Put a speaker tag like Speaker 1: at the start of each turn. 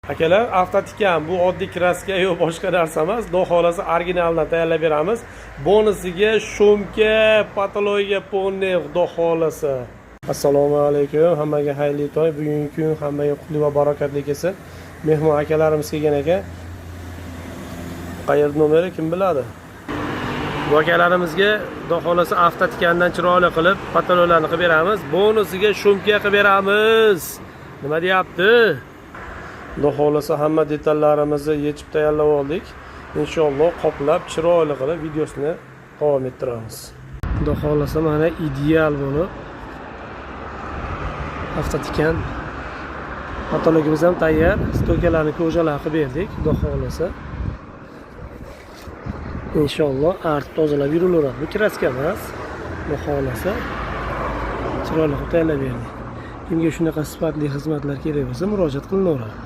Speaker 1: Akalar, avtotikan bu oddiy kraska yo'q, boshqa narsa emas. Xudo xolasa originaldan tayyorlab beramiz. Bonusiga shumka, patologiya ponni, xudo xolasa. Assalomu alaykum. Hammaga xayrli to'y. Bugungi kun hammaga qutli va barakatli kelsin. Mehmon akalarimiz kelgan ekan. Qayerda nomeri kim biladi? Bu akalarimizga xudo xolasa avtotikandan chiroyli qilib patologiyalarni qilib beramiz. Bonusiga shumka qilib beramiz. Nima deyapti? Xudo xolasa hamma detallarimizni yechib tayyorlab oldik. Inshaalloh qoplab chiroyli qilib videosini davom ettiramiz. Xudo xolasa mana ideal bo'lib avtotikan patologimiz ham tayyor. Stokalarni ko'jalar qilib berdik. Xudo xolasa inshaalloh artib tozalab yurilaveradi. Bu kraska emas. Xudo xolasa chiroyli qilib tayyorlab berdik. Kimga shunaqa sifatli xizmatlar kerak bo'lsa murojaat qilaveradi.